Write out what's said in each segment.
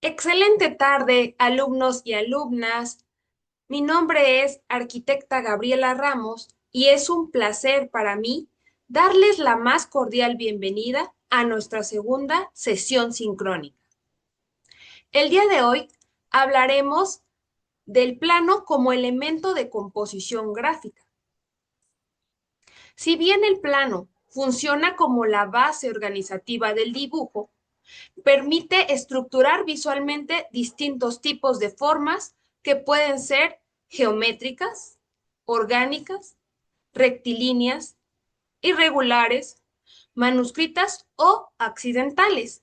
Excelente tarde, alumnos y alumnas. Mi nombre es arquitecta Gabriela Ramos y es un placer para mí darles la más cordial bienvenida a nuestra segunda sesión sincrónica. El día de hoy hablaremos del plano como elemento de composición gráfica. Si bien el plano funciona como la base organizativa del dibujo, permite estructurar visualmente distintos tipos de formas que pueden ser geométricas, orgánicas, rectilíneas, irregulares, manuscritas o accidentales,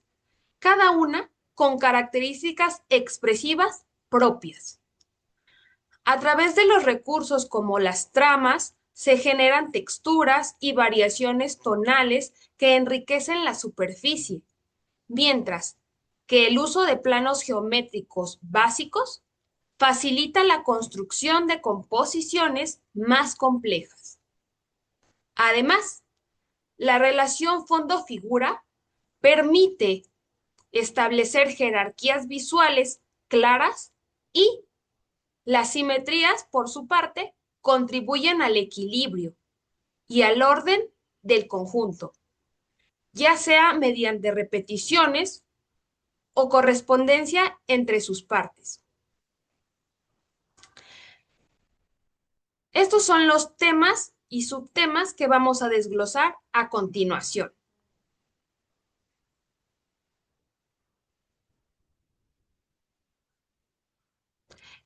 cada una con características expresivas propias. A través de los recursos como las tramas, se generan texturas y variaciones tonales que enriquecen la superficie, mientras que el uso de planos geométricos básicos facilita la construcción de composiciones más complejas. Además, la relación fondo-figura permite establecer jerarquías visuales claras y las simetrías, por su parte, contribuyen al equilibrio y al orden del conjunto, ya sea mediante repeticiones o correspondencia entre sus partes. Estos son los temas y subtemas que vamos a desglosar a continuación.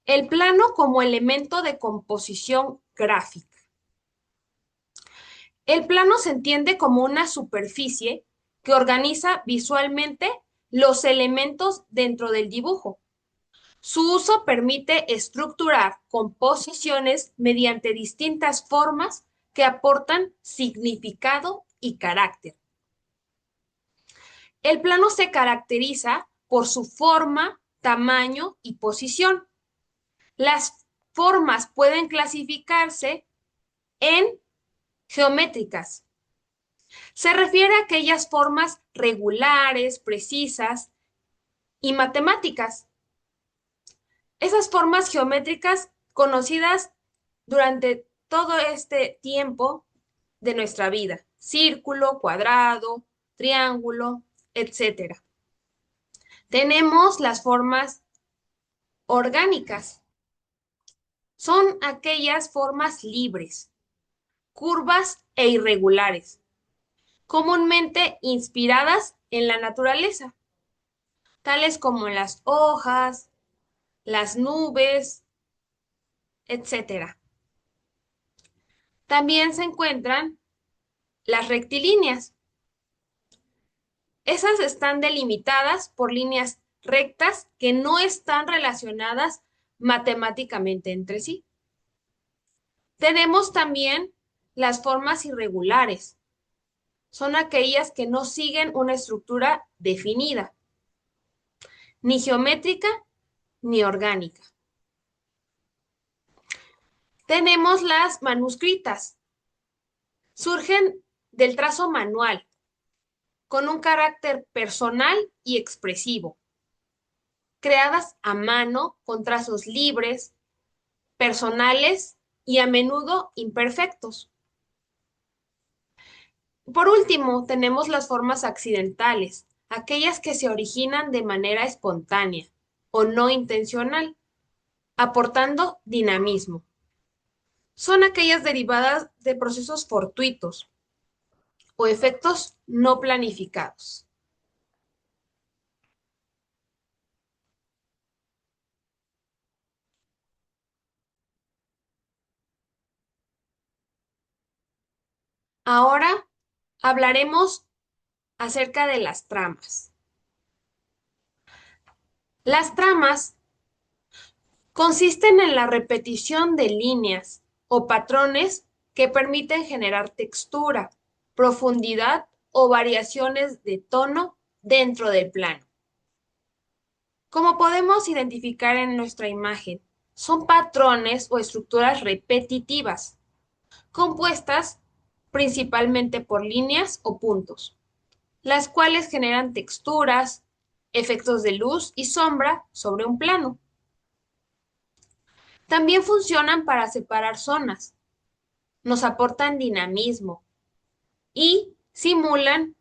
El plano como elemento de composición gráfica. El plano se entiende como una superficie que organiza visualmente los elementos dentro del dibujo. Su uso permite estructurar composiciones mediante distintas formas que aportan significado y carácter. El plano se caracteriza por su forma, tamaño y posición. Las formas pueden clasificarse en geométricas. Se refiere a aquellas formas regulares, precisas y matemáticas. Esas formas geométricas conocidas durante todo este tiempo de nuestra vida. Círculo, cuadrado, triángulo, etcétera. Tenemos las formas orgánicas. Son aquellas formas libres, curvas e irregulares, comúnmente inspiradas en la naturaleza, tales como las hojas, las nubes, etcétera. También se encuentran las rectilíneas. Esas están delimitadas por líneas rectas que no están relacionadas matemáticamente entre sí. Tenemos también las formas irregulares. Son aquellas que no siguen una estructura definida, ni geométrica ni orgánica. Tenemos las manuscritas. Surgen del trazo manual, con un carácter personal y expresivo, creadas a mano con trazos libres, personales y a menudo imperfectos. Por último, tenemos las formas accidentales, aquellas que se originan de manera espontánea o no intencional, aportando dinamismo. Son aquellas derivadas de procesos fortuitos o efectos no planificados. Ahora hablaremos acerca de las tramas. Las tramas consisten en la repetición de líneas o patrones que permiten generar textura, profundidad o variaciones de tono dentro del plano. Como podemos identificar en nuestra imagen, son patrones o estructuras repetitivas, compuestas principalmente por líneas o puntos, las cuales generan texturas, efectos de luz y sombra sobre un plano. También funcionan para separar zonas, nos aportan dinamismo y simulan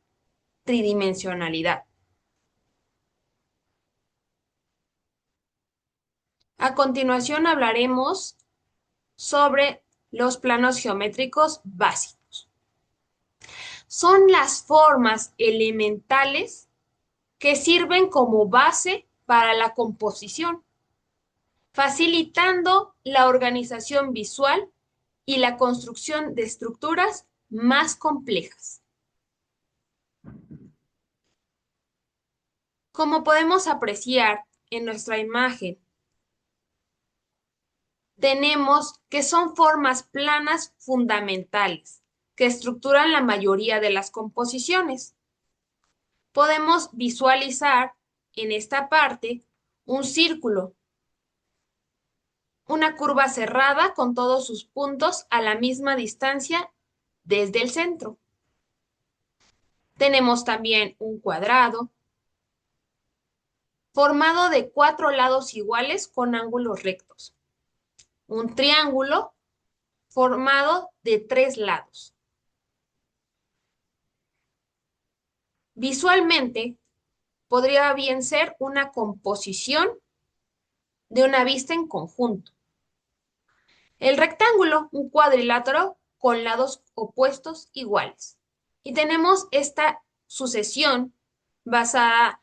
tridimensionalidad. A continuación hablaremos sobre los planos geométricos básicos. Son las formas elementales que sirven como base para la composición, facilitando la organización visual y la construcción de estructuras más complejas. Como podemos apreciar en nuestra imagen, tenemos que son formas planas fundamentales que estructuran la mayoría de las composiciones. Podemos visualizar en esta parte un círculo, una curva cerrada con todos sus puntos a la misma distancia desde el centro. Tenemos también un cuadrado formado de 4 lados iguales con ángulos rectos. Un triángulo formado de 3 lados. Visualmente, podría bien ser una composición de una vista en conjunto. El rectángulo, un cuadrilátero con lados opuestos iguales. Y tenemos esta sucesión basada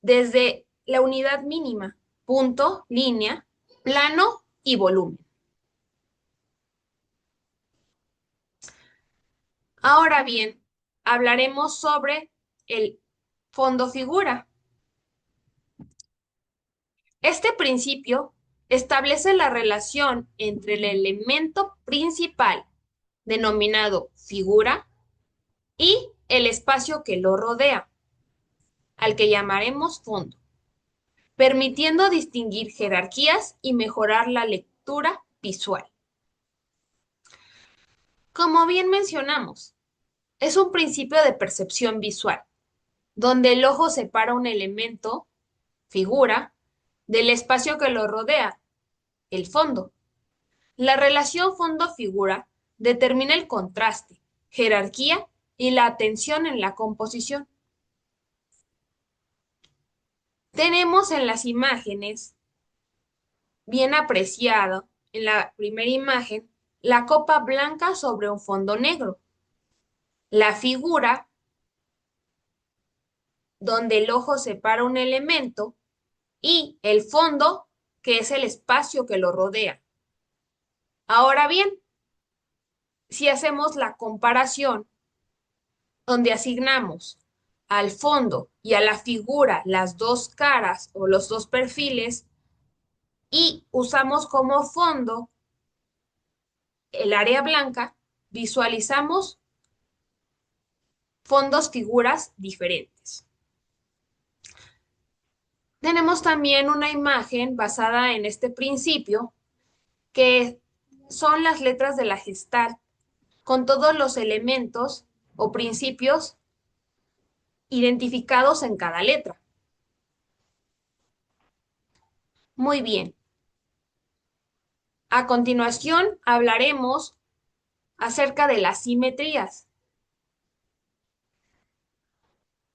desde la unidad mínima, punto, línea, plano y volumen. Ahora bien, hablaremos sobre el fondo figura. Este principio establece la relación entre el elemento principal, denominado figura, y el espacio que lo rodea, al que llamaremos fondo, permitiendo distinguir jerarquías y mejorar la lectura visual. Como bien mencionamos, es un principio de percepción visual, donde el ojo separa un elemento, figura, del espacio que lo rodea, el fondo. La relación fondo-figura determina el contraste, jerarquía y la atención en la composición. Tenemos en las imágenes, bien apreciado, en la primera imagen, la copa blanca sobre un fondo negro. La figura, donde el ojo separa un elemento, y el fondo, que es el espacio que lo rodea. Ahora bien, si hacemos la comparación, donde asignamos al fondo y a la figura las dos caras o los dos perfiles y usamos como fondo el área blanca, visualizamos fondos figuras diferentes. Tenemos también una imagen basada en este principio que son las letras de la Gestalt con todos los elementos o principios identificados en cada letra. Muy bien. A continuación hablaremos acerca de las simetrías.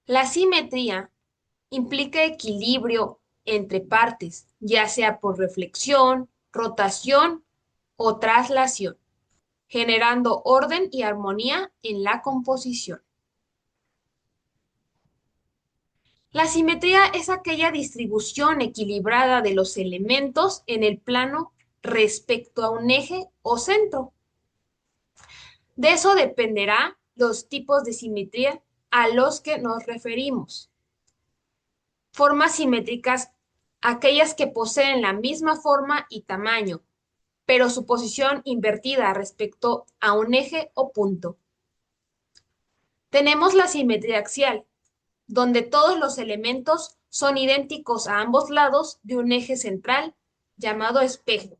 La simetría implica equilibrio entre partes, ya sea por reflexión, rotación o traslación, generando orden y armonía en la composición. La simetría es aquella distribución equilibrada de los elementos en el plano respecto a un eje o centro. De eso dependerá los tipos de simetría a los que nos referimos. Formas simétricas, aquellas que poseen la misma forma y tamaño, pero su posición invertida respecto a un eje o punto. Tenemos la simetría axial, donde todos los elementos son idénticos a ambos lados de un eje central llamado espejo.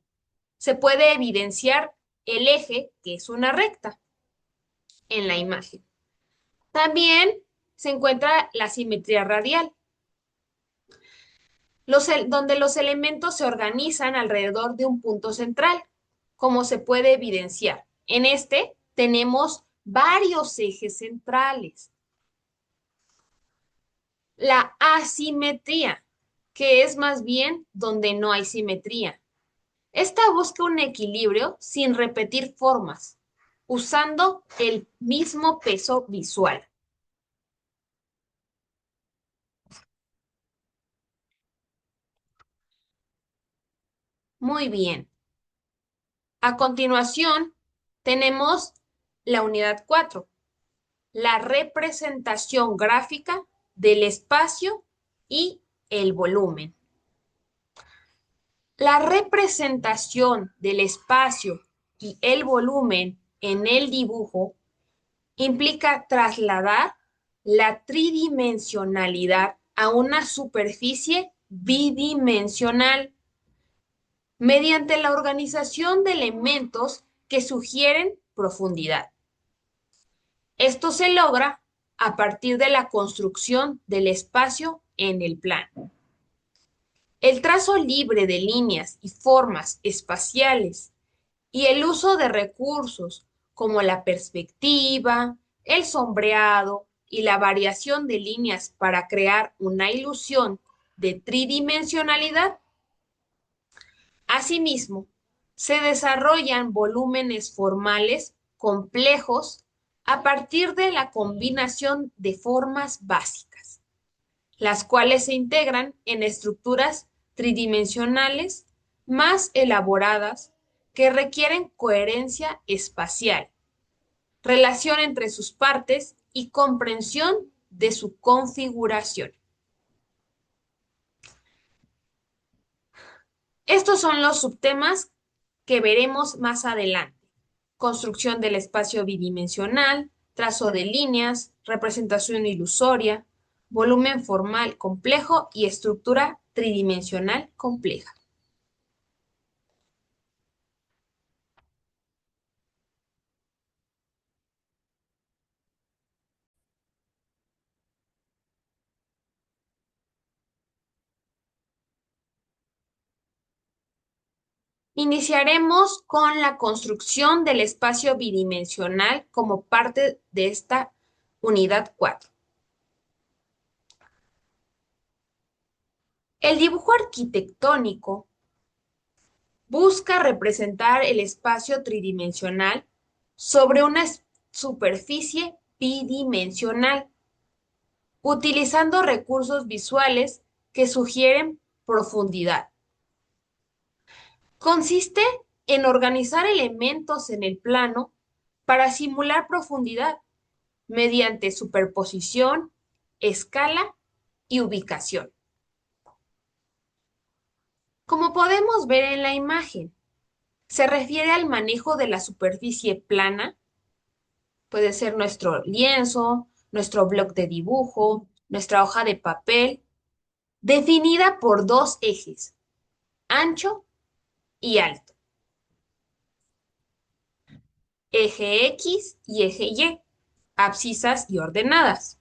Se puede evidenciar el eje, que es una recta, en la imagen. También se encuentra la simetría radial, donde los elementos se organizan alrededor de un punto central, como se puede evidenciar. En este tenemos varios ejes centrales. La asimetría, que es más bien donde no hay simetría. Esta busca un equilibrio sin repetir formas, usando el mismo peso visual. Muy bien. A continuación, tenemos la unidad 4, la representación gráfica del espacio y el volumen. La representación del espacio y el volumen en el dibujo implica trasladar la tridimensionalidad a una superficie bidimensional mediante la organización de elementos que sugieren profundidad. Esto se logra a partir de la construcción del espacio en el plano. El trazo libre de líneas y formas espaciales y el uso de recursos como la perspectiva, el sombreado y la variación de líneas para crear una ilusión de tridimensionalidad. Asimismo, se desarrollan volúmenes formales complejos a partir de la combinación de formas básicas, las cuales se integran en estructuras tridimensionales más elaboradas que requieren coherencia espacial, relación entre sus partes y comprensión de su configuración. Estos son los subtemas que veremos más adelante. Construcción del espacio bidimensional, trazo de líneas, representación ilusoria, volumen formal complejo y estructura tridimensional compleja. Iniciaremos con la construcción del espacio bidimensional como parte de esta unidad 4. El dibujo arquitectónico busca representar el espacio tridimensional sobre una superficie bidimensional, utilizando recursos visuales que sugieren profundidad. Consiste en organizar elementos en el plano para simular profundidad mediante superposición, escala y ubicación. Como podemos ver en la imagen, se refiere al manejo de la superficie plana, puede ser nuestro lienzo, nuestro bloc de dibujo, nuestra hoja de papel, definida por dos ejes, ancho y alto, eje X y eje Y, abscisas y ordenadas.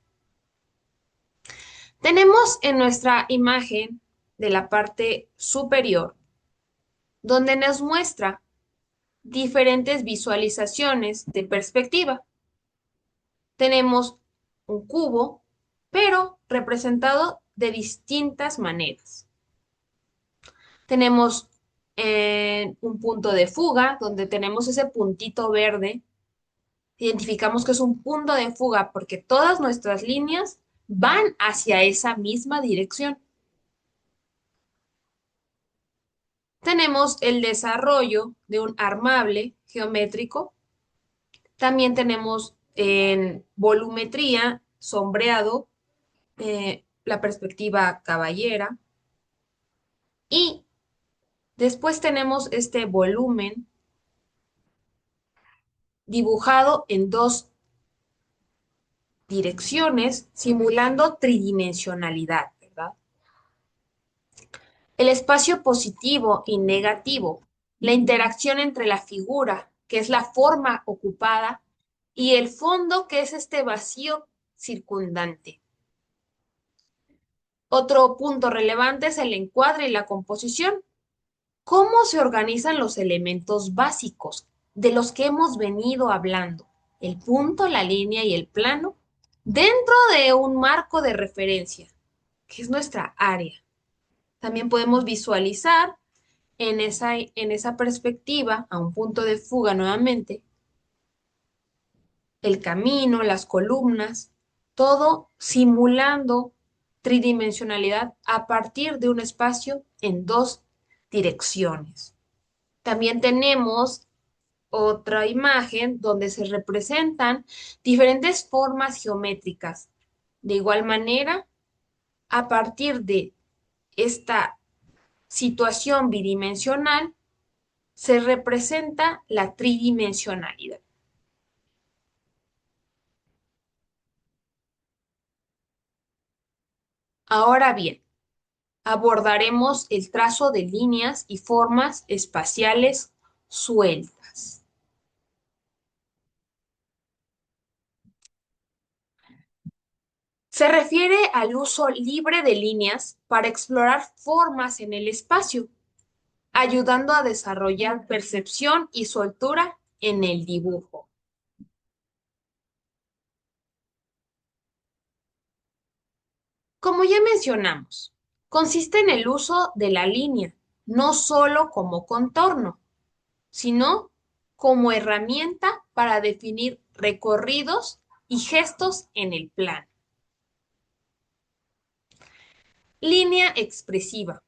Tenemos en nuestra imagen de la parte superior, donde nos muestra diferentes visualizaciones de perspectiva. Tenemos un cubo, pero representado de distintas maneras. Tenemos un punto de fuga, donde tenemos ese puntito verde. Identificamos que es un punto de fuga porque todas nuestras líneas van hacia esa misma dirección. Tenemos el desarrollo de un armable geométrico. También tenemos en volumetría, sombreado, la perspectiva caballera. Y después tenemos este volumen dibujado en dos direcciones, simulando tridimensionalidad, ¿verdad? El espacio positivo y negativo, la interacción entre la figura, que es la forma ocupada, y el fondo, que es este vacío circundante. Otro punto relevante es el encuadre y la composición. ¿Cómo se organizan los elementos básicos de los que hemos venido hablando? El punto, la línea y el plano dentro de un marco de referencia, que es nuestra área. También podemos visualizar en esa perspectiva, a un punto de fuga nuevamente, el camino, las columnas, todo simulando tridimensionalidad a partir de un espacio en dos direcciones. También tenemos otra imagen donde se representan diferentes formas geométricas. De igual manera, a partir de esta situación bidimensional, se representa la tridimensionalidad. Ahora bien, abordaremos el trazo de líneas y formas espaciales sueltas. Se refiere al uso libre de líneas para explorar formas en el espacio, ayudando a desarrollar percepción y soltura en el dibujo. Como ya mencionamos, consiste en el uso de la línea, no solo como contorno, sino como herramienta para definir recorridos y gestos en el plano. Línea expresiva,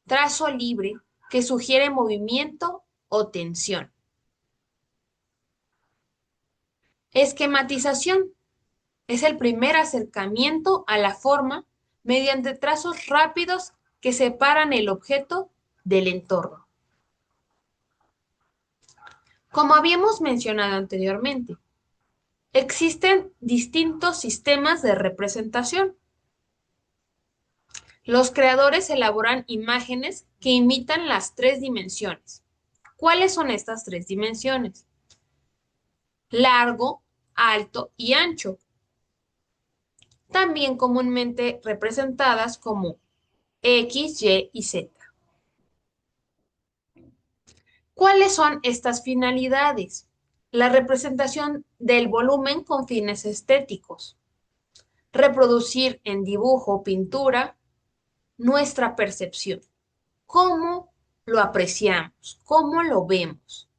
trazo libre que sugiere movimiento o tensión. Esquematización es el primer acercamiento a la forma mediante trazos rápidos que separan el objeto del entorno. Como habíamos mencionado anteriormente, existen distintos sistemas de representación. Los creadores elaboran imágenes que imitan las tres dimensiones. ¿Cuáles son estas tres dimensiones? Largo, alto y ancho, también comúnmente representadas como X, Y y Z. ¿Cuáles son estas finalidades? La representación del volumen con fines estéticos, reproducir en dibujo o pintura nuestra percepción, cómo lo apreciamos, cómo lo vemos.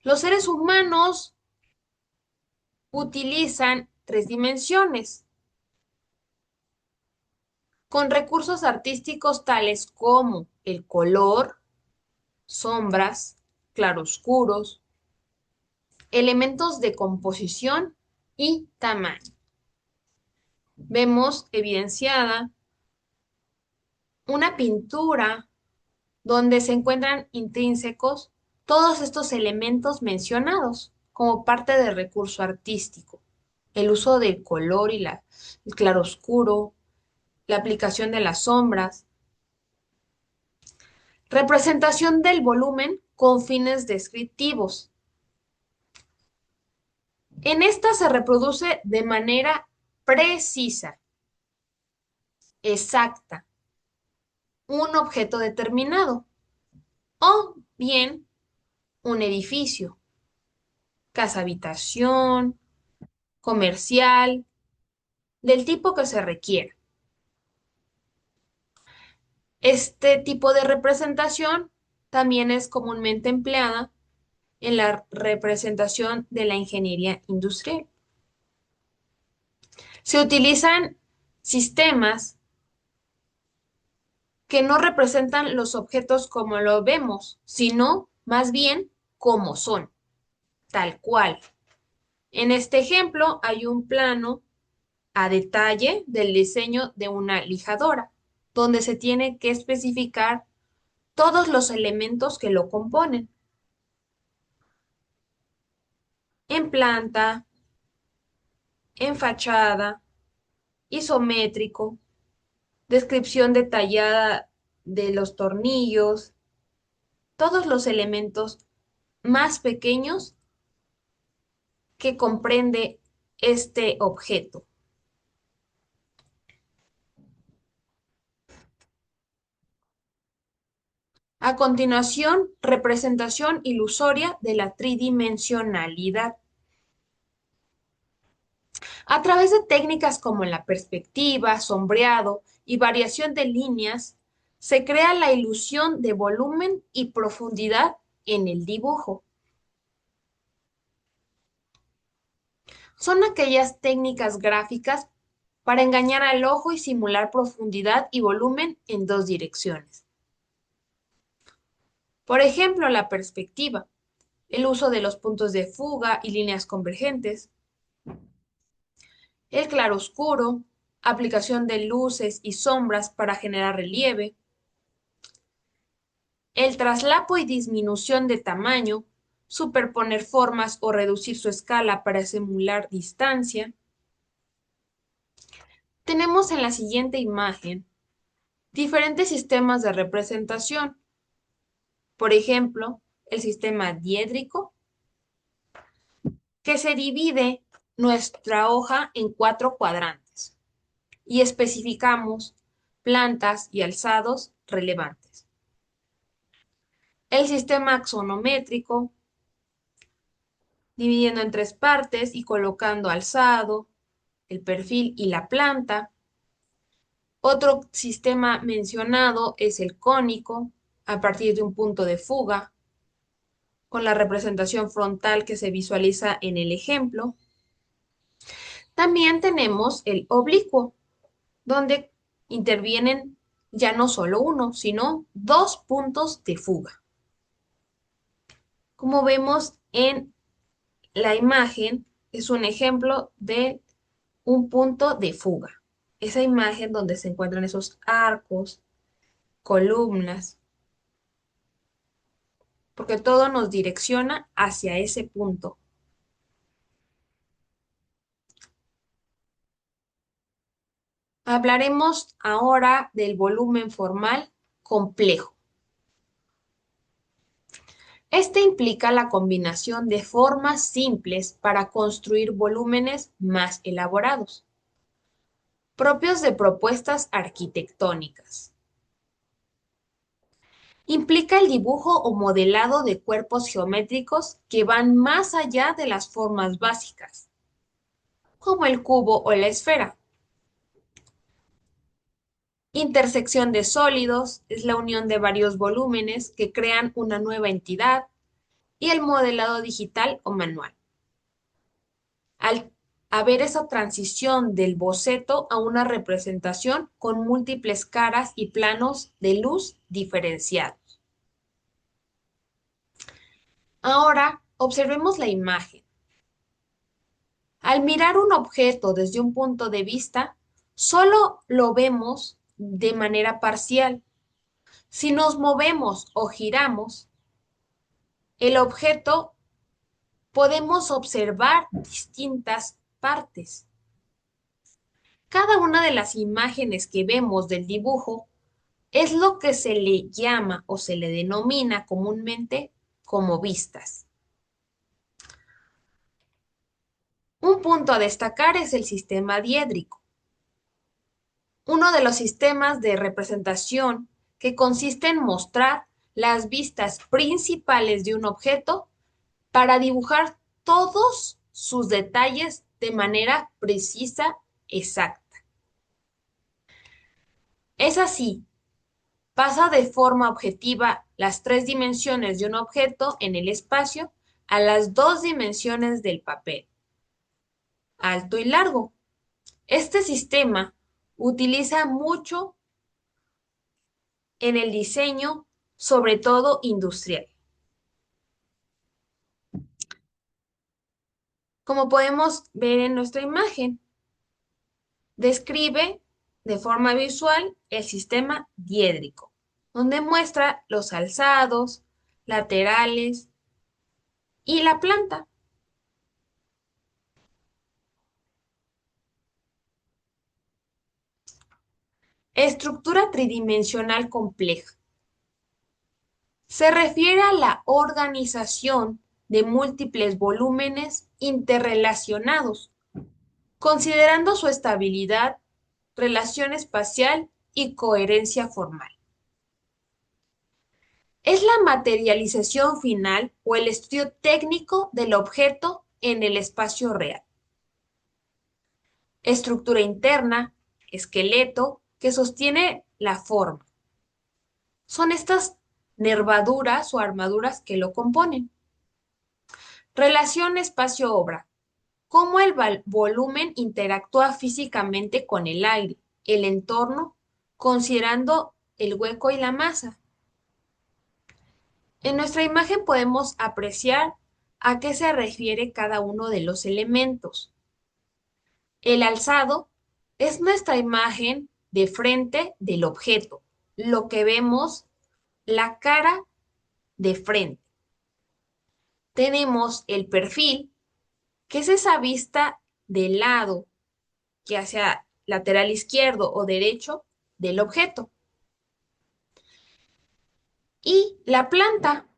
Los seres humanos utilizan tres dimensiones con recursos artísticos tales como el color, sombras, claroscuros, elementos de composición y tamaño. Vemos evidenciada una pintura donde se encuentran intrínsecos todos estos elementos mencionados como parte del recurso artístico. El uso del color y el claroscuro, la aplicación de las sombras, representación del volumen con fines descriptivos. En esta se reproduce de manera precisa, exacta, un objeto determinado o bien un edificio, casa habitación, comercial, del tipo que se requiera. Este tipo de representación también es comúnmente empleada en la representación de la ingeniería industrial. Se utilizan sistemas que no representan los objetos como lo vemos, sino más bien como son, tal cual. En este ejemplo hay un plano a detalle del diseño de una lijadora, donde se tiene que especificar todos los elementos que lo componen. En planta, en fachada, isométrico, descripción detallada de los tornillos, todos los elementos más pequeños que comprende este objeto. A continuación, representación ilusoria de la tridimensionalidad. A través de técnicas como la perspectiva, sombreado y variación de líneas, se crea la ilusión de volumen y profundidad en el dibujo. Son aquellas técnicas gráficas para engañar al ojo y simular profundidad y volumen en dos direcciones. Por ejemplo, la perspectiva, el uso de los puntos de fuga y líneas convergentes, el claroscuro, aplicación de luces y sombras para generar relieve, el traslapo y disminución de tamaño, superponer formas o reducir su escala para simular distancia. Tenemos en la siguiente imagen diferentes sistemas de representación. Por ejemplo, el sistema diédrico, que se divide nuestra hoja en 4 cuadrantes y especificamos plantas y alzados relevantes. El sistema axonométrico, dividiendo en 3 partes y colocando alzado, el perfil y la planta. Otro sistema mencionado es el cónico, a partir de un punto de fuga, con la representación frontal que se visualiza en el ejemplo. También tenemos el oblicuo, donde intervienen ya no solo uno, sino 2 puntos de fuga. Como vemos en la imagen, es un ejemplo de un punto de fuga. Esa imagen donde se encuentran esos arcos, columnas, porque todo nos direcciona hacia ese punto. Hablaremos ahora del volumen formal complejo. Este implica la combinación de formas simples para construir volúmenes más elaborados, propios de propuestas arquitectónicas. Implica el dibujo o modelado de cuerpos geométricos que van más allá de las formas básicas, como el cubo o la esfera. Intersección de sólidos es la unión de varios volúmenes que crean una nueva entidad, y el modelado digital o manual. Al haber esa transición del boceto a una representación con múltiples caras y planos de luz diferenciados. Ahora, observemos la imagen. Al mirar un objeto desde un punto de vista, solo lo vemos de manera parcial. Si nos movemos o giramos, el objeto podemos observar distintas partes. Cada una de las imágenes que vemos del dibujo es lo que se le llama o se le denomina comúnmente como vistas. Un punto a destacar es el sistema diédrico, uno de los sistemas de representación que consiste en mostrar las vistas principales de un objeto para dibujar todos sus detalles de manera precisa, exacta. Es así, pasa de forma objetiva las 3 dimensiones de un objeto en el espacio a las 2 dimensiones del papel, alto y largo. Este sistema utiliza mucho en el diseño, sobre todo industrial. Como podemos ver en nuestra imagen, describe de forma visual el sistema diédrico, donde muestra los alzados, laterales y la planta. Estructura tridimensional compleja. Se refiere a la organización de múltiples volúmenes interrelacionados, considerando su estabilidad, relación espacial y coherencia formal. Es la materialización final o el estudio técnico del objeto en el espacio real. Estructura interna, esqueleto, que sostiene la forma. Son estas nervaduras o armaduras que lo componen. Relación espacio-obra. Cómo el volumen interactúa físicamente con el aire, el entorno, considerando el hueco y la masa. En nuestra imagen podemos apreciar a qué se refiere cada uno de los elementos. El alzado es nuestra imagen de frente del objeto, lo que vemos, la cara de frente. Tenemos el perfil, que es esa vista de lado, que hacia lateral izquierdo o derecho del objeto. Y la planta,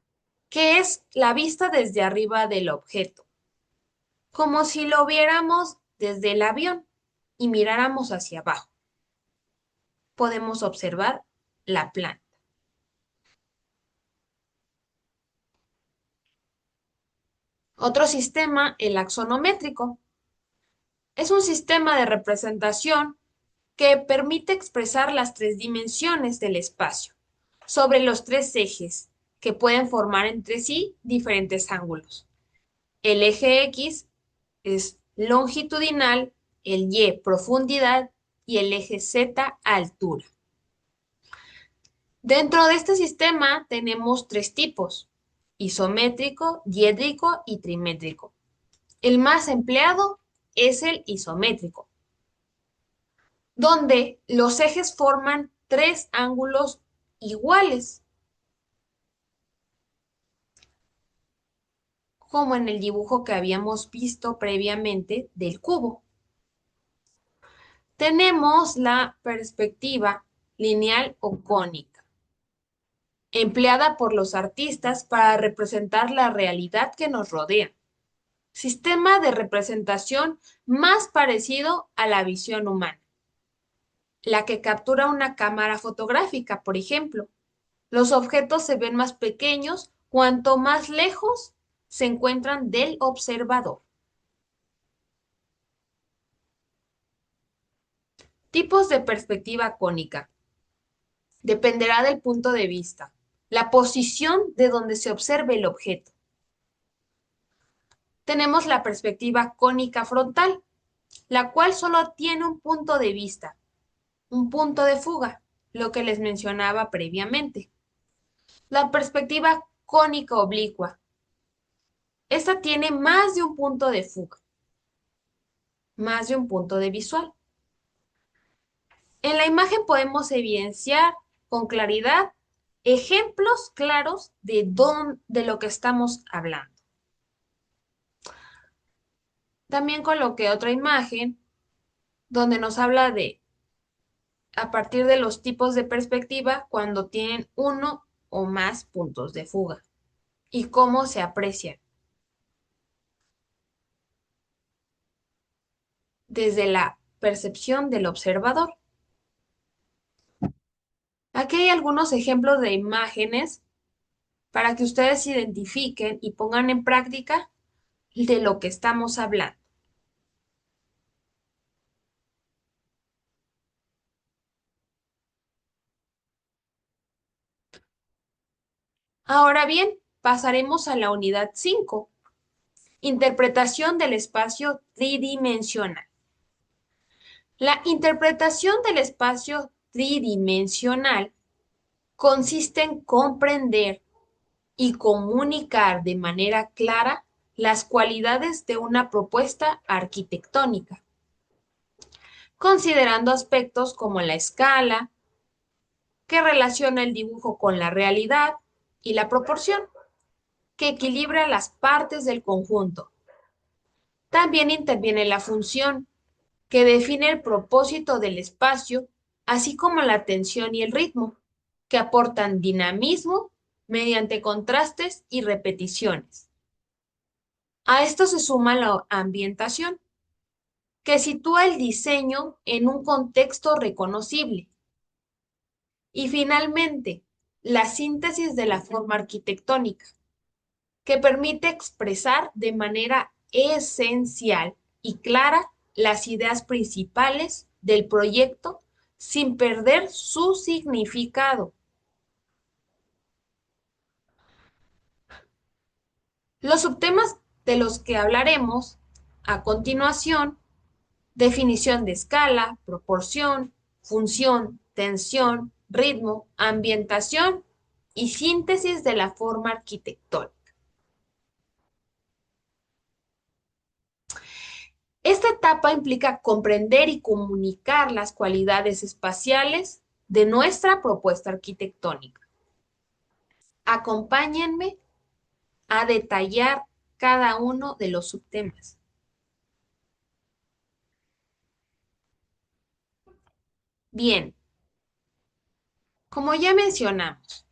que es la vista desde arriba del objeto, como si lo viéramos desde el avión y miráramos hacia abajo. Podemos observar la planta. Otro sistema, el axonométrico. Es un sistema de representación que permite expresar las tres dimensiones del espacio sobre los tres ejes que pueden formar entre sí diferentes ángulos. El eje X es longitudinal, el Y profundidad y el eje Z altura. Dentro de este sistema tenemos tres tipos: isométrico, diédrico y trimétrico. El más empleado es el isométrico, donde los ejes forman tres ángulos iguales, como en el dibujo que habíamos visto previamente del cubo. Tenemos la perspectiva lineal o cónica, empleada por los artistas para representar la realidad que nos rodea. Sistema de representación más parecido a la visión humana, la que captura una cámara fotográfica, por ejemplo. Los objetos se ven más pequeños cuanto más lejos se encuentran del observador. Tipos de perspectiva cónica. Dependerá del punto de vista, la posición de donde se observe el objeto. Tenemos la perspectiva cónica frontal, la cual solo tiene un punto de vista, un punto de fuga, lo que les mencionaba previamente. La perspectiva cónica oblicua. Esta tiene más de un punto de fuga, más de un punto de visual. En la imagen podemos evidenciar con claridad ejemplos claros de lo que estamos hablando. También coloqué otra imagen donde nos habla de, a partir de los tipos de perspectiva, cuando tienen uno o más puntos de fuga y cómo se aprecian. Desde la percepción del observador. Aquí hay algunos ejemplos de imágenes para que ustedes identifiquen y pongan en práctica de lo que estamos hablando. Ahora bien, pasaremos a la unidad 5, interpretación del espacio tridimensional. La interpretación del espacio tridimensional consiste en comprender y comunicar de manera clara las cualidades de una propuesta arquitectónica, considerando aspectos como la escala, que relaciona el dibujo con la realidad, y la proporción, que equilibra las partes del conjunto. También interviene la función, que define el propósito del espacio, así como la tensión y el ritmo, que aportan dinamismo mediante contrastes y repeticiones. A esto se suma la ambientación, que sitúa el diseño en un contexto reconocible. Y finalmente, la síntesis de la forma arquitectónica, que permite expresar de manera esencial y clara las ideas principales del proyecto sin perder su significado. Los subtemas de los que hablaremos a continuación: definición de escala, proporción, función, tensión, ritmo, ambientación y síntesis de la forma arquitectónica. Esta etapa implica comprender y comunicar las cualidades espaciales de nuestra propuesta arquitectónica. Acompáñenme a detallar cada uno de los subtemas. Bien, como ya mencionamos,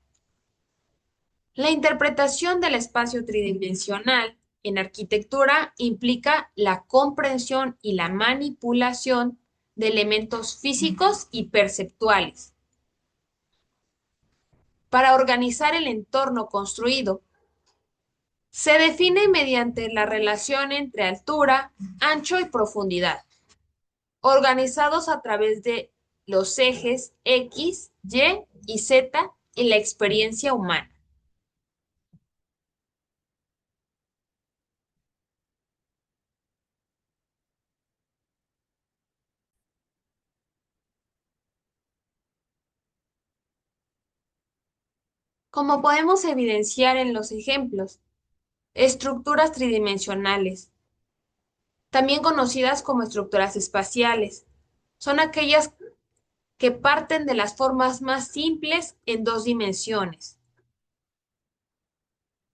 la interpretación del espacio tridimensional en arquitectura implica la comprensión y la manipulación de elementos físicos y perceptuales para organizar el entorno construido. Se define mediante la relación entre altura, ancho y profundidad, organizados a través de los ejes X, Y y Z y la experiencia humana. Como podemos evidenciar en los ejemplos, estructuras tridimensionales, también conocidas como estructuras espaciales, son aquellas que parten de las formas más simples en dos dimensiones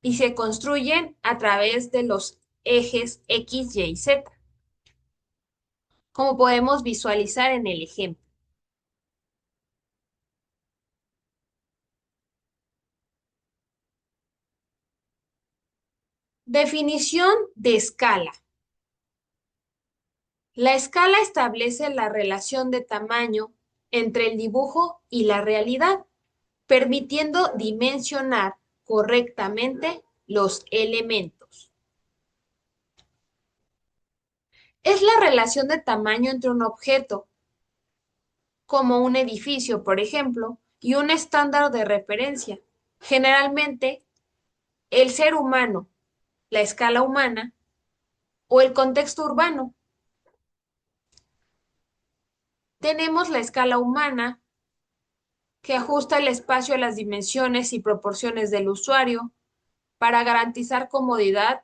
y se construyen a través de los ejes X, Y y Z, como podemos visualizar en el ejemplo. Definición de escala. La escala establece la relación de tamaño entre el dibujo y la realidad, permitiendo dimensionar correctamente los elementos. Es la relación de tamaño entre un objeto, como un edificio, por ejemplo, y un estándar de referencia. Generalmente, el ser humano, la escala humana o el contexto urbano. Tenemos la escala humana, que ajusta el espacio a las dimensiones y proporciones del usuario para garantizar comodidad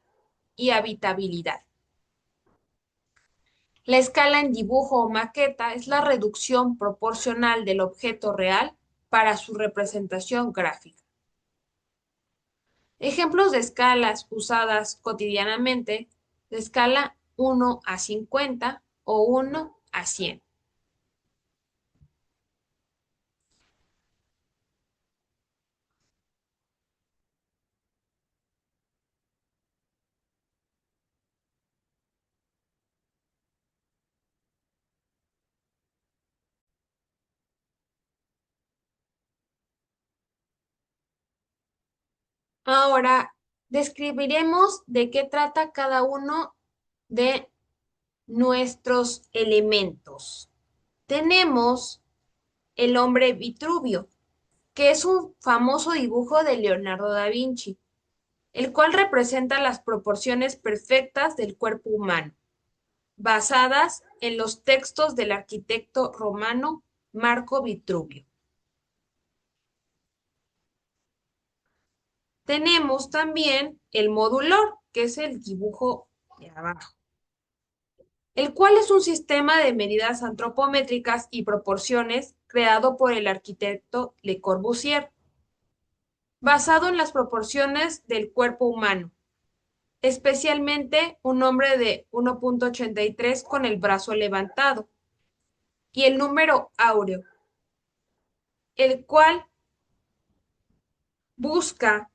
y habitabilidad. La escala en dibujo o maqueta es la reducción proporcional del objeto real para su representación gráfica. Ejemplos de escalas usadas cotidianamente: de escala 1:50 o 1:100. Ahora describiremos de qué trata cada uno de nuestros elementos. Tenemos el hombre Vitruvio, que es un famoso dibujo de Leonardo da Vinci, el cual representa las proporciones perfectas del cuerpo humano, basadas en los textos del arquitecto romano Marco Vitruvio. Tenemos también el modulor, que es el dibujo de abajo, el cual es un sistema de medidas antropométricas y proporciones creado por el arquitecto Le Corbusier, basado en las proporciones del cuerpo humano, especialmente un hombre de 1,83 con el brazo levantado, y el número áureo, el cual busca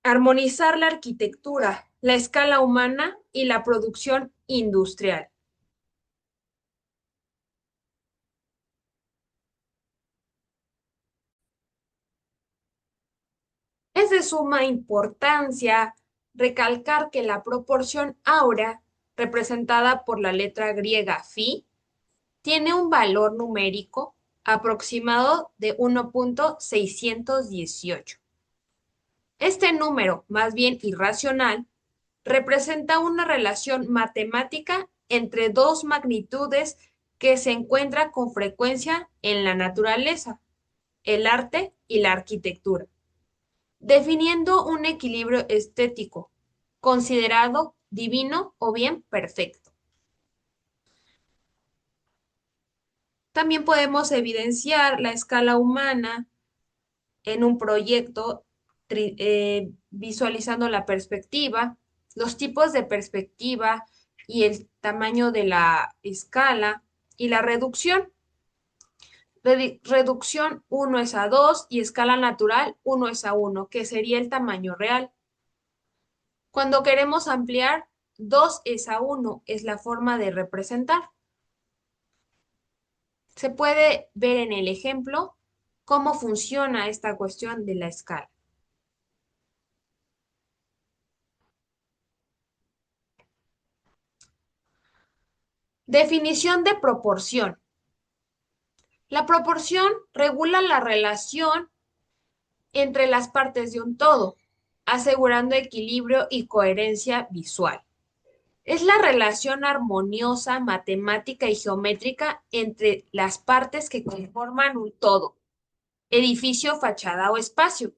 armonizar la arquitectura, la escala humana y la producción industrial. Es de suma importancia recalcar que la proporción áurea, representada por la letra griega phi, tiene un valor numérico aproximado de 1,618. Este número, más bien irracional, representa una relación matemática entre dos magnitudes que se encuentra con frecuencia en la naturaleza, el arte y la arquitectura, definiendo un equilibrio estético, considerado divino o bien perfecto. También podemos evidenciar la escala humana en un proyecto visualizando la perspectiva, los tipos de perspectiva y el tamaño de la escala y la reducción. Reducción 1:2 y escala natural 1:1, que sería el tamaño real. Cuando queremos ampliar, 2:1 es la forma de representar. Se puede ver en el ejemplo cómo funciona esta cuestión de la escala. Definición de proporción. La proporción regula la relación entre las partes de un todo, asegurando equilibrio y coherencia visual. Es la relación armoniosa, matemática y geométrica entre las partes que conforman un todo, edificio, fachada o espacio.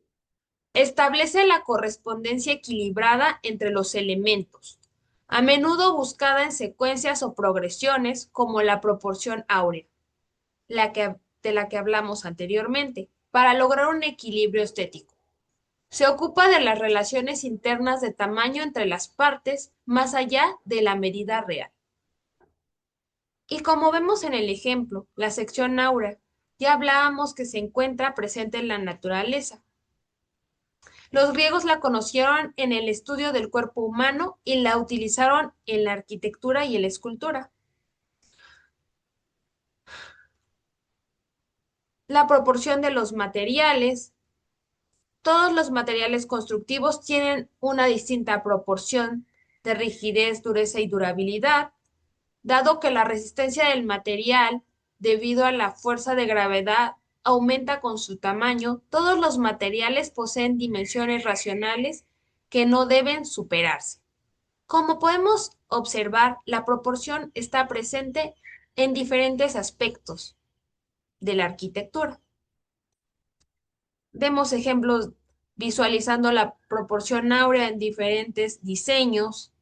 Establece la correspondencia equilibrada entre los elementos, a menudo buscada en secuencias o progresiones como la proporción áurea, de la que hablamos anteriormente, para lograr un equilibrio estético. Se ocupa de las relaciones internas de tamaño entre las partes más allá de la medida real. Y como vemos en el ejemplo, la sección áurea, ya hablábamos que se encuentra presente en la naturaleza. Los griegos la conocieron en el estudio del cuerpo humano y la utilizaron en la arquitectura y en la escultura. La proporción de los materiales. Todos los materiales constructivos tienen una distinta proporción de rigidez, dureza y durabilidad, dado que la resistencia del material, debido a la fuerza de gravedad, aumenta con su tamaño. Todos los materiales poseen dimensiones racionales que no deben superarse. Como podemos observar, la proporción está presente en diferentes aspectos de la arquitectura. Demos ejemplos visualizando la proporción áurea en diferentes diseños,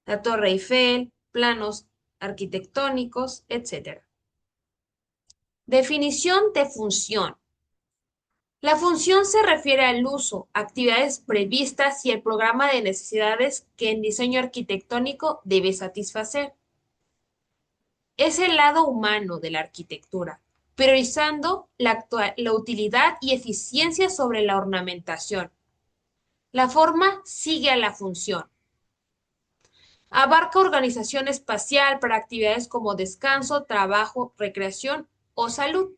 la Torre Eiffel, planos arquitectónicos, etc. Definición de función. La función se refiere al uso, actividades previstas y el programa de necesidades que en diseño arquitectónico debe satisfacer. Es el lado humano de la arquitectura, priorizando la utilidad y eficiencia sobre la ornamentación. La forma sigue a la función. Abarca organización espacial para actividades como descanso, trabajo, recreación o salud.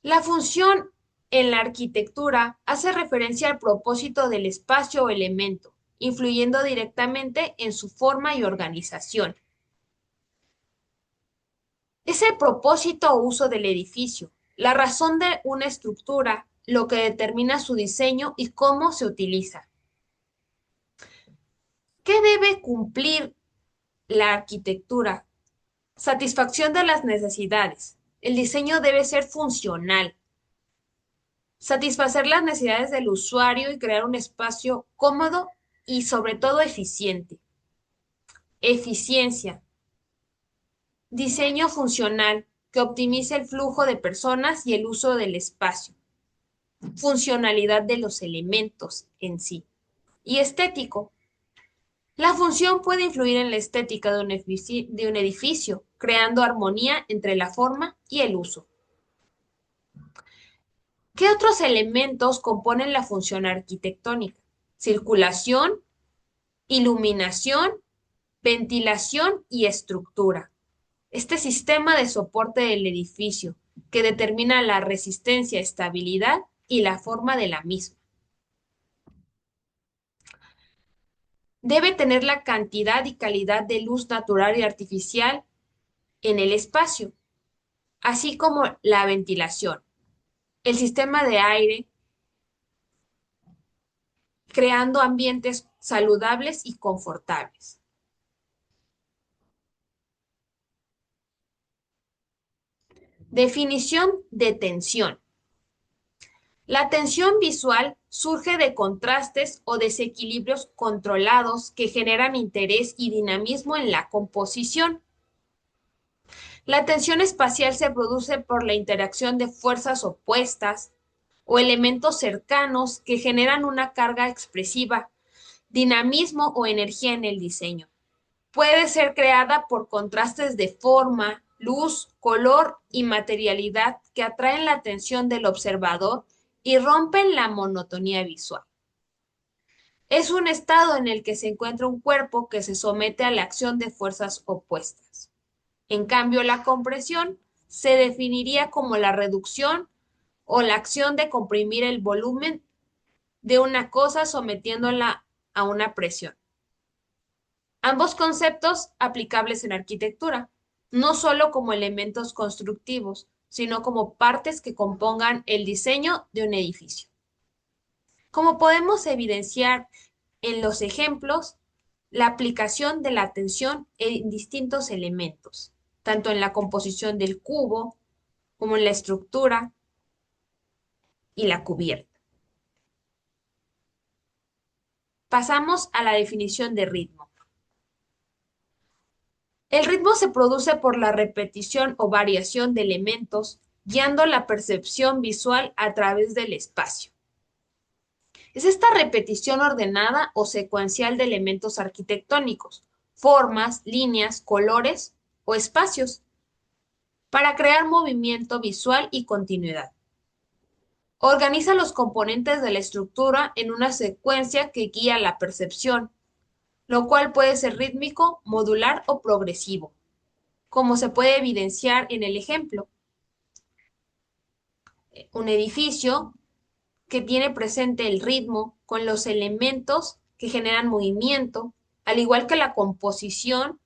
La función en la arquitectura hace referencia al propósito del espacio o elemento, influyendo directamente en su forma y organización. Es el propósito o uso del edificio, la razón de una estructura, lo que determina su diseño y cómo se utiliza. ¿Qué debe cumplir la arquitectura? Satisfacción de las necesidades. El diseño debe ser funcional. Satisfacer las necesidades del usuario y crear un espacio cómodo y sobre todo eficiente. Eficiencia. Diseño funcional que optimice el flujo de personas y el uso del espacio. Funcionalidad de los elementos en sí. Y estético. La función puede influir en la estética de un edificio, creando armonía entre la forma y el uso. ¿Qué otros elementos componen la función arquitectónica? Circulación, iluminación, ventilación y estructura. Este sistema de soporte del edificio que determina la resistencia, estabilidad y la forma de la misma. Debe tener la cantidad y calidad de luz natural y artificial en el espacio, así como la ventilación, el sistema de aire, creando ambientes saludables y confortables. Definición de tensión. La tensión visual surge de contrastes o desequilibrios controlados que generan interés y dinamismo en la composición. La tensión espacial se produce por la interacción de fuerzas opuestas o elementos cercanos que generan una carga expresiva, dinamismo o energía en el diseño. Puede ser creada por contrastes de forma, luz, color y materialidad que atraen la atención del observador y rompen la monotonía visual. Es un estado en el que se encuentra un cuerpo que se somete a la acción de fuerzas opuestas. En cambio, la compresión se definiría como la reducción o la acción de comprimir el volumen de una cosa sometiéndola a una presión. Ambos conceptos aplicables en arquitectura, no solo como elementos constructivos, sino como partes que compongan el diseño de un edificio. Como podemos evidenciar en los ejemplos, la aplicación de la tensión en distintos elementos, tanto en la composición del cubo como en la estructura y la cubierta. Pasamos a la definición de ritmo. El ritmo se produce por la repetición o variación de elementos, guiando la percepción visual a través del espacio. Es esta repetición ordenada o secuencial de elementos arquitectónicos, formas, líneas, colores o espacios, para crear movimiento visual y continuidad. Organiza los componentes de la estructura en una secuencia que guía la percepción, lo cual puede ser rítmico, modular o progresivo, como se puede evidenciar en el ejemplo. Un edificio que tiene presente el ritmo con los elementos que generan movimiento, al igual que la composición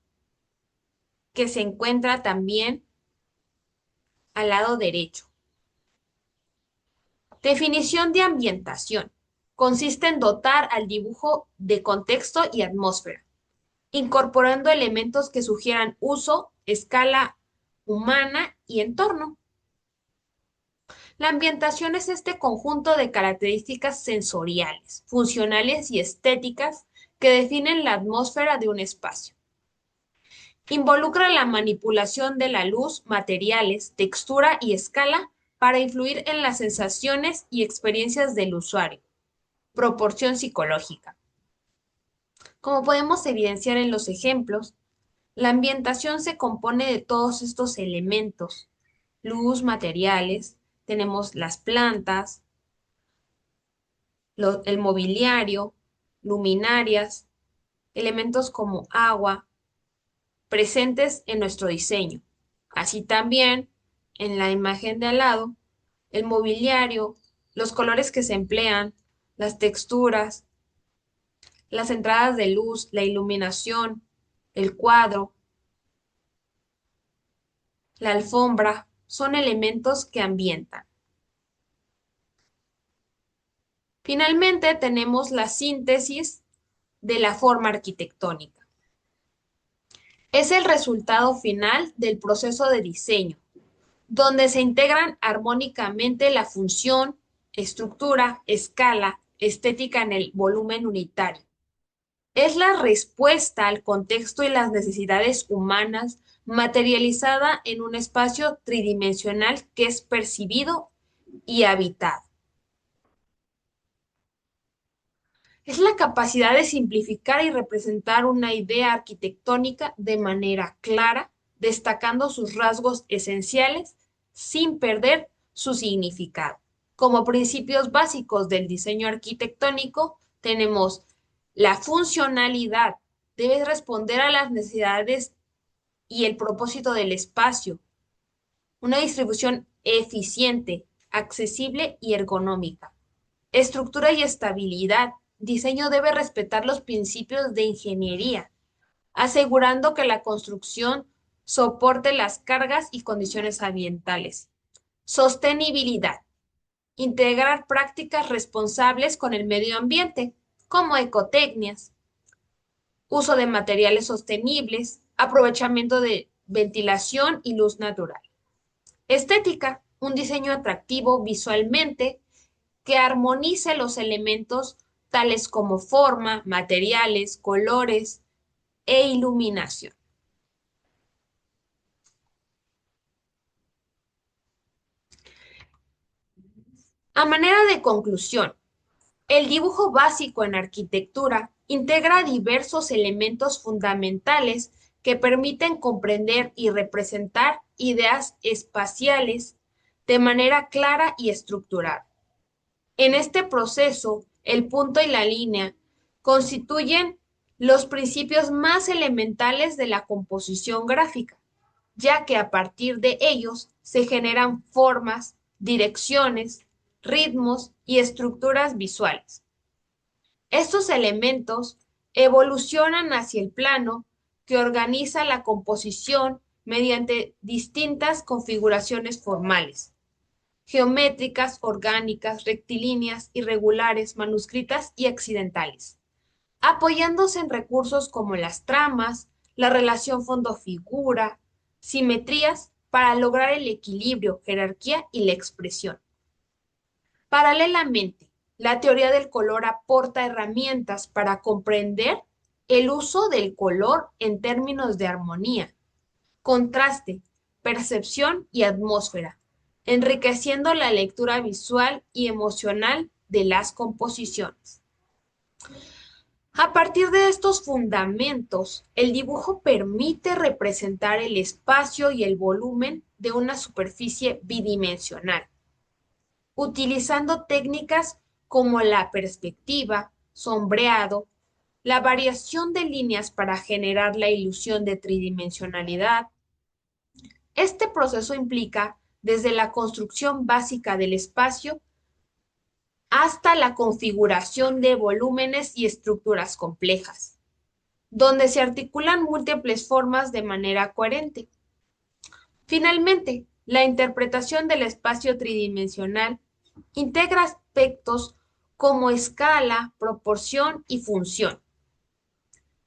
que se encuentra también al lado derecho. Definición de ambientación. Consiste en dotar al dibujo de contexto y atmósfera, incorporando elementos que sugieran uso, escala humana y entorno. La ambientación es este conjunto de características sensoriales, funcionales y estéticas que definen la atmósfera de un espacio. Involucra la manipulación de la luz, materiales, textura y escala para influir en las sensaciones y experiencias del usuario. Proporción psicológica. Como podemos evidenciar en los ejemplos, la ambientación se compone de todos estos elementos: luz, materiales, tenemos las plantas, el mobiliario, luminarias, elementos como agua, presentes en nuestro diseño. Así también, en la imagen de al lado, el mobiliario, los colores que se emplean, las texturas, las entradas de luz, la iluminación, el cuadro, la alfombra, son elementos que ambientan. Finalmente, tenemos la síntesis de la forma arquitectónica. Es el resultado final del proceso de diseño, donde se integran armónicamente la función, estructura, escala, estética en el volumen unitario. Es la respuesta al contexto y las necesidades humanas materializada en un espacio tridimensional que es percibido y habitado. Es la capacidad de simplificar y representar una idea arquitectónica de manera clara, destacando sus rasgos esenciales sin perder su significado. Como principios básicos del diseño arquitectónico, tenemos la funcionalidad. Debe responder a las necesidades y el propósito del espacio. Una distribución eficiente, accesible y ergonómica. Estructura y estabilidad. Diseño debe respetar los principios de ingeniería, asegurando que la construcción soporte las cargas y condiciones ambientales. Sostenibilidad. Integrar prácticas responsables con el medio ambiente, como ecotecnias, uso de materiales sostenibles, aprovechamiento de ventilación y luz natural. Estética, un diseño atractivo visualmente que armonice los elementos tales como forma, materiales, colores e iluminación. A manera de conclusión, el dibujo básico en arquitectura integra diversos elementos fundamentales que permiten comprender y representar ideas espaciales de manera clara y estructurada. En este proceso, el punto y la línea constituyen los principios más elementales de la composición gráfica, ya que a partir de ellos se generan formas, direcciones, ritmos y estructuras visuales. Estos elementos evolucionan hacia el plano que organiza la composición mediante distintas configuraciones formales, geométricas, orgánicas, rectilíneas, irregulares, manuscritas y accidentales, apoyándose en recursos como las tramas, la relación fondo-figura, simetrías para lograr el equilibrio, jerarquía y la expresión. Paralelamente, la teoría del color aporta herramientas para comprender el uso del color en términos de armonía, contraste, percepción y atmósfera, enriqueciendo la lectura visual y emocional de las composiciones. A partir de estos fundamentos, el dibujo permite representar el espacio y el volumen de una superficie bidimensional, utilizando técnicas como la perspectiva, sombreado, la variación de líneas para generar la ilusión de tridimensionalidad. Este proceso implica desde la construcción básica del espacio hasta la configuración de volúmenes y estructuras complejas, donde se articulan múltiples formas de manera coherente. Finalmente, la interpretación del espacio tridimensional integra aspectos como escala, proporción y función,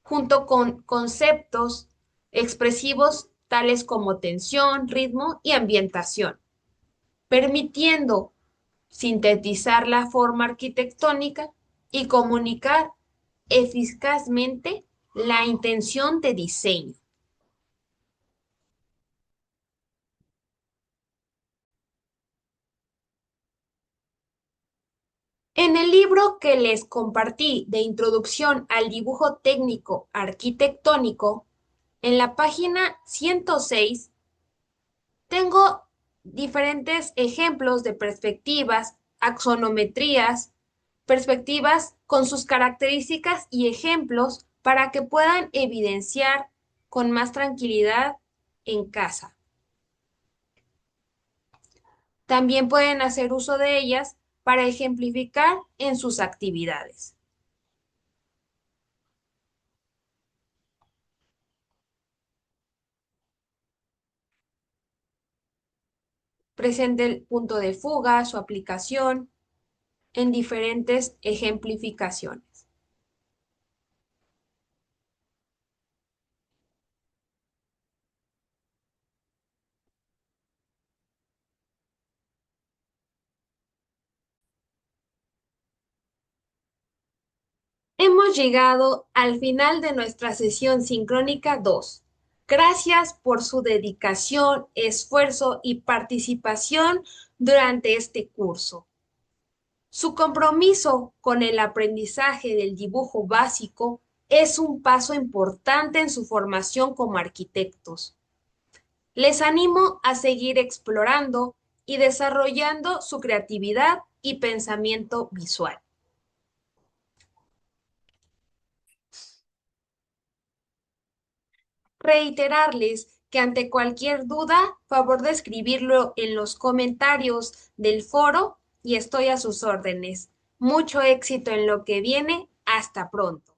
junto con conceptos expresivos tales como tensión, ritmo y ambientación, permitiendo sintetizar la forma arquitectónica y comunicar eficazmente la intención de diseño. En el libro que les compartí de Introducción al Dibujo Técnico Arquitectónico, en la página 106, tengo diferentes ejemplos de perspectivas, axonometrías, perspectivas con sus características y ejemplos para que puedan evidenciar con más tranquilidad en casa. También pueden hacer uso de ellas para ejemplificar en sus actividades. Presente el punto de fuga, su aplicación en diferentes ejemplificaciones. Hemos llegado al final de nuestra sesión sincrónica 2. Gracias por su dedicación, esfuerzo y participación durante este curso. Su compromiso con el aprendizaje del dibujo básico es un paso importante en su formación como arquitectos. Les animo a seguir explorando y desarrollando su creatividad y pensamiento visual. Reiterarles que ante cualquier duda, favor de escribirlo en los comentarios del foro y estoy a sus órdenes. Mucho éxito en lo que viene. Hasta pronto.